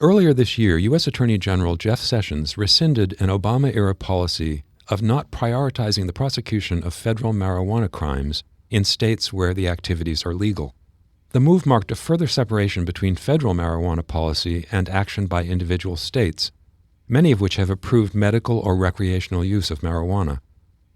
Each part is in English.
Earlier this year, U.S. Attorney General Jeff Sessions rescinded an Obama-era policy of not prioritizing the prosecution of federal marijuana crimes in states where the activities are legal. The move marked a further separation between federal marijuana policy and action by individual states, many of which have approved medical or recreational use of marijuana.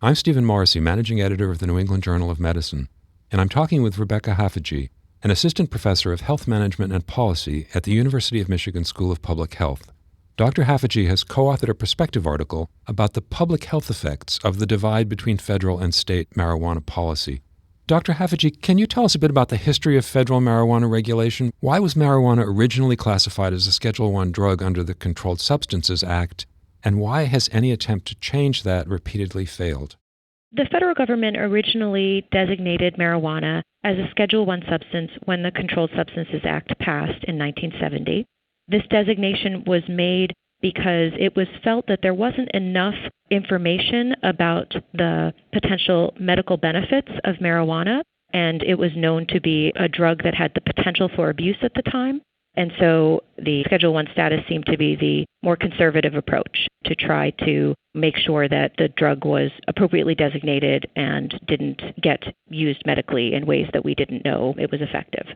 I'm Stephen Morrissey, managing editor of the New England Journal of Medicine, and I'm talking with Rebecca Haffajee, an assistant professor of health management and policy at the University of Michigan School of Public Health. Dr. Haffajee has co-authored a perspective article about the public health effects of the divide between federal and state marijuana policy. Dr. Haffajee, can you tell us a bit about the history of federal marijuana regulation? Why was marijuana originally classified as a Schedule I drug under the Controlled Substances Act, and why has any attempt to change that repeatedly failed? The federal government originally designated marijuana as a Schedule I substance when the Controlled Substances Act passed in 1970. This designation was made because it was felt that there wasn't enough information about the potential medical benefits of marijuana, and it was known to be a drug that had the potential for abuse at the time. And so the Schedule I status seemed to be the more conservative approach to try to make sure that the drug was appropriately designated and didn't get used medically in ways that we didn't know it was effective.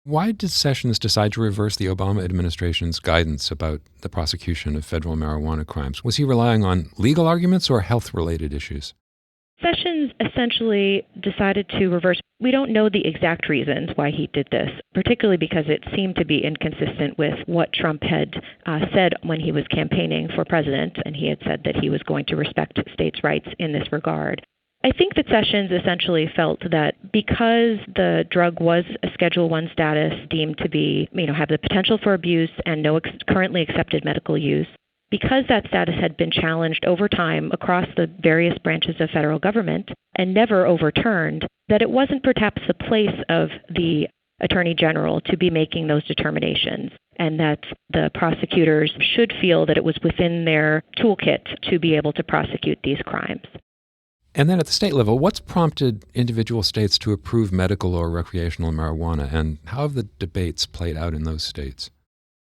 Why did Sessions decide to reverse the Obama administration's guidance about the prosecution of federal marijuana crimes? Was he relying on legal arguments or health-related issues? Sessions essentially decided to reverse. We don't know the exact reasons why he did this, particularly because it seemed to be inconsistent with what Trump had said when he was campaigning for president, and he had said that he was going to respect states' rights in this regard. I think that Sessions essentially felt that because the drug was a Schedule I status deemed to be, have the potential for abuse and no currently accepted medical use, because that status had been challenged over time across the various branches of federal government and never overturned, that it wasn't perhaps the place of the Attorney General to be making those determinations, and that the prosecutors should feel that it was within their toolkit to be able to prosecute these crimes. And then at the state level, what's prompted individual states to approve medical or recreational marijuana, and how have the debates played out in those states?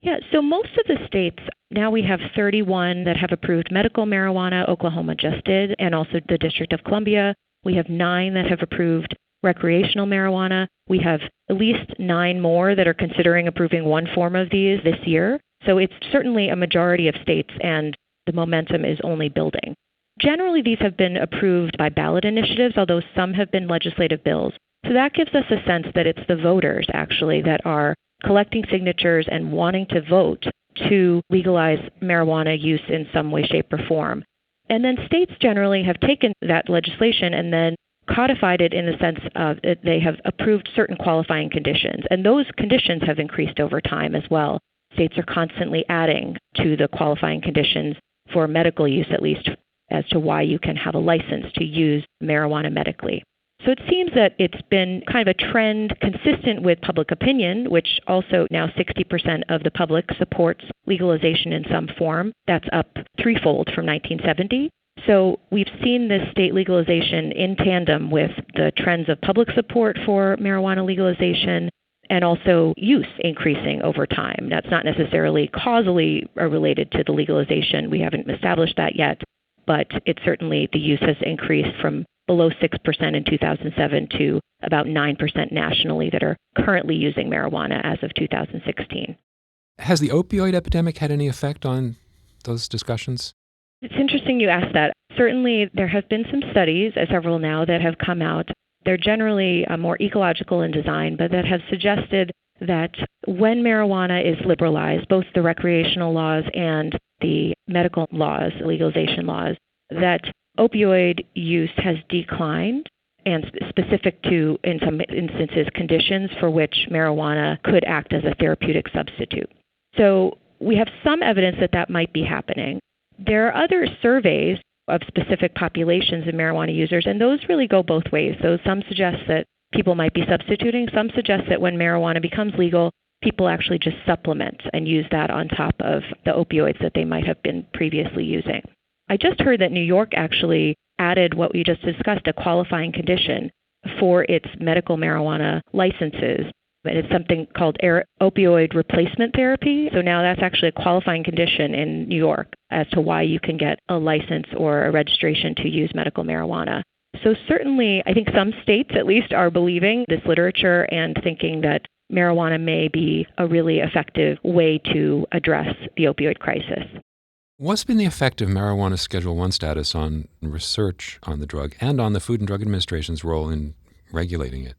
Yeah, so most of the states, now we have 31 that have approved medical marijuana. Oklahoma just did, and also the District of Columbia. We have 9 that have approved recreational marijuana. We have at least 9 more that are considering approving one form of these this year. So it's certainly a majority of states, and the momentum is only building. Generally, these have been approved by ballot initiatives, although some have been legislative bills. So that gives us a sense that it's the voters, actually, that are collecting signatures and wanting to vote to legalize marijuana use in some way, shape, or form. And then states generally have taken that legislation and then codified it in the sense of that they have approved certain qualifying conditions. And those conditions have increased over time as well. States are constantly adding to the qualifying conditions for medical use, at least, as to why you can have a license to use marijuana medically. So it seems that it's been kind of a trend consistent with public opinion, which also now 60% of the public supports legalization in some form. That's up threefold from 1970. So we've seen this state legalization in tandem with the trends of public support for marijuana legalization and also use increasing over time. That's not necessarily causally related to the legalization. We haven't established that yet, but it certainly, the use has increased from below 6% in 2007 to about 9% nationally that are currently using marijuana as of 2016. Has the opioid epidemic had any effect on those discussions? It's interesting you ask that. Certainly, there have been some studies, several now, that have come out. They're generally more ecological in design, but that have suggested that when marijuana is liberalized, both the recreational laws and the medical laws, legalization laws, that opioid use has declined, and specific to, in some instances, conditions for which marijuana could act as a therapeutic substitute. So we have some evidence that that might be happening. There are other surveys of specific populations of marijuana users, and those really go both ways. So some suggest that people might be substituting. Some suggest that when marijuana becomes legal, people actually just supplement and use that on top of the opioids that they might have been previously using. I just heard that New York actually added what we just discussed, a qualifying condition for its medical marijuana licenses, And it's something called opioid replacement therapy. So now that's actually a qualifying condition in New York as to why you can get a license or a registration to use medical marijuana. So certainly, I think some states at least are believing this literature and thinking that marijuana may be a really effective way to address the opioid crisis. What's been the effect of marijuana Schedule I status on research on the drug and on the Food and Drug Administration's role in regulating it?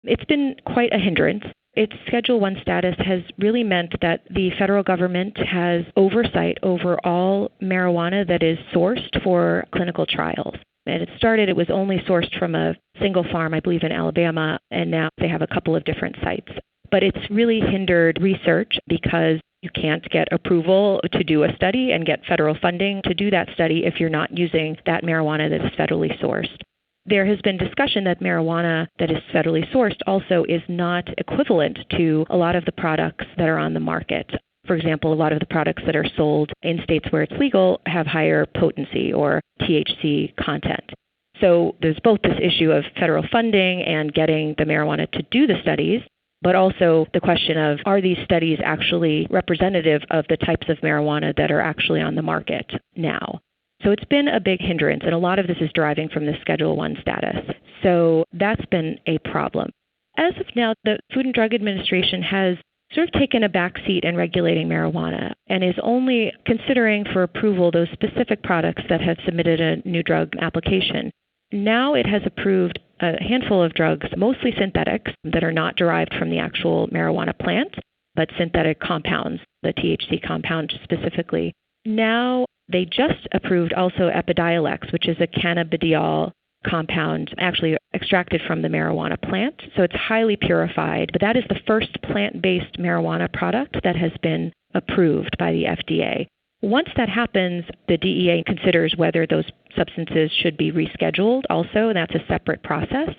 It's been quite a hindrance. Its Schedule I status has really meant that the federal government has oversight over all marijuana that is sourced for clinical trials. And it was only sourced from a single farm, I believe, in Alabama, and now they have a couple of different sites. But it's really hindered research because you can't get approval to do a study and get federal funding to do that study if you're not using that marijuana that is federally sourced. There has been discussion that marijuana that is federally sourced also is not equivalent to a lot of the products that are on the market. For example, a lot of the products that are sold in states where it's legal have higher potency or THC content. So there's both this issue of federal funding and getting the marijuana to do the studies, but also the question of, are these studies actually representative of the types of marijuana that are actually on the market now? So it's been a big hindrance, and a lot of this is deriving from the Schedule I status. So that's been a problem. As of now, the Food and Drug Administration has sort of taken a back seat in regulating marijuana and is only considering for approval those specific products that have submitted a new drug application. Now it has approved a handful of drugs, mostly synthetics, that are not derived from the actual marijuana plant, but synthetic compounds, the THC compound specifically. Now they just approved also Epidiolex, which is a cannabidiol compound actually extracted from the marijuana plant. So it's highly purified, but that is the first plant-based marijuana product that has been approved by the FDA. Once that happens, the DEA considers whether those substances should be rescheduled also, and that's a separate process.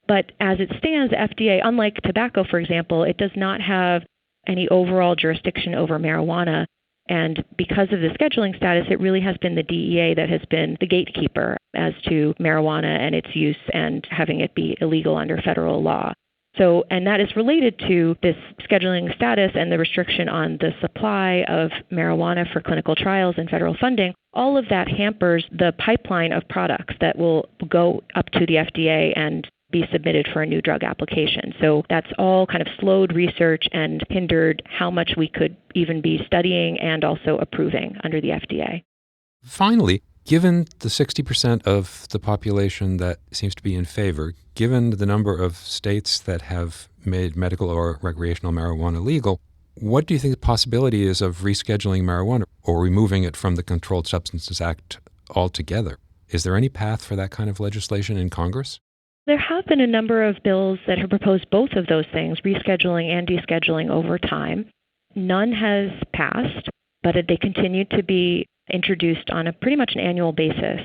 But as it stands, FDA, unlike tobacco, for example, it does not have any overall jurisdiction over marijuana. And because of the scheduling status, it really has been the DEA that has been the gatekeeper as to marijuana and its use and having it be illegal under federal law. So, and that is related to this scheduling status and the restriction on the supply of marijuana for clinical trials and federal funding. All of that hampers the pipeline of products that will go up to the FDA and be submitted for a new drug application. So that's all kind of slowed research and hindered how much we could even be studying and also approving under the FDA. Finally, given the 60% of the population that seems to be in favor, given the number of states that have made medical or recreational marijuana legal, what do you think the possibility is of rescheduling marijuana or removing it from the Controlled Substances Act altogether? Is there any path for that kind of legislation in Congress? There have been a number of bills that have proposed both of those things, rescheduling and descheduling over time. None has passed, but they continue to be introduced on a pretty much an annual basis.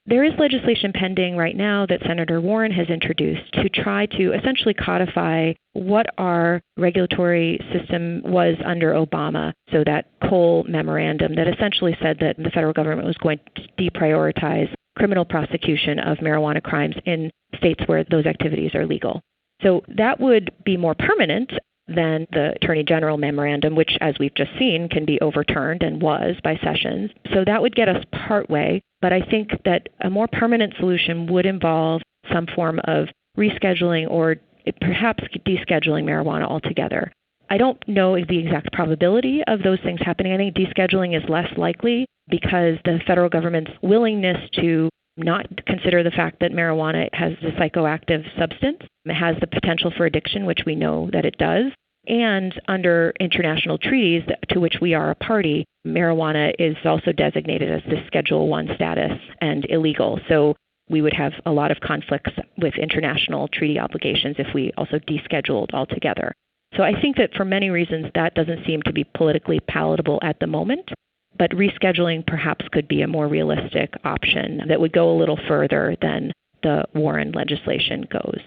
There is legislation pending right now that Senator Warren has introduced to try to essentially codify what our regulatory system was under Obama. So that Cole memorandum that essentially said that the federal government was going to deprioritize criminal prosecution of marijuana crimes in states where those activities are legal. So that would be more permanent than the Attorney General memorandum, which, as we've just seen, can be overturned and was by Sessions. So that would get us partway. But I think that a more permanent solution would involve some form of rescheduling or perhaps descheduling marijuana altogether. I don't know the exact probability of those things happening. I think descheduling is less likely because the federal government's willingness to not consider the fact that marijuana has a psychoactive substance, it has the potential for addiction, which we know that it does, and under international treaties to which we are a party, marijuana is also designated as the Schedule I status and illegal. So we would have a lot of conflicts with international treaty obligations if we also descheduled altogether. So I think that for many reasons that doesn't seem to be politically palatable at the moment, but rescheduling perhaps could be a more realistic option that would go a little further than the Warren legislation goes.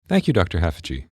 Thank you, Dr. Haffajee.